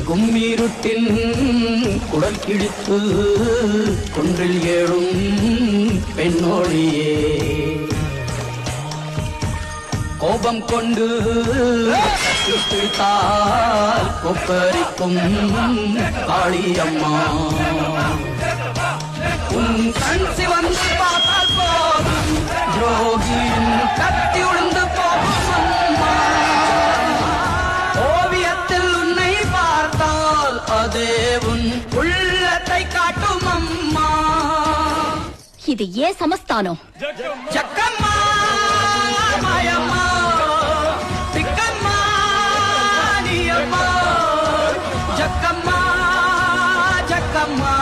கும்மிருட்டின் குடல் கிழித்து குன்றில் ஏழும் பெண்ணோழியே கோபம் கொண்டு பிடித்தால் கொப்பரிக்கும் காளியம்மா உன் கண் சிவந்து பார்த்தால் போதும் துரோகியின் கத்தி உழுந்து போகும் அம்மா ஓவியத்தில் உன்னை பார்த்தால் அதே உன் உள்ளத்தை காட்டும் அம்மா இது ஏன் சமஸ்தானம் ஜக்கம்மா மாயம்மா பிக்கம்மா நீயம்மா ஜக்கம்மா ஜக்கம்மா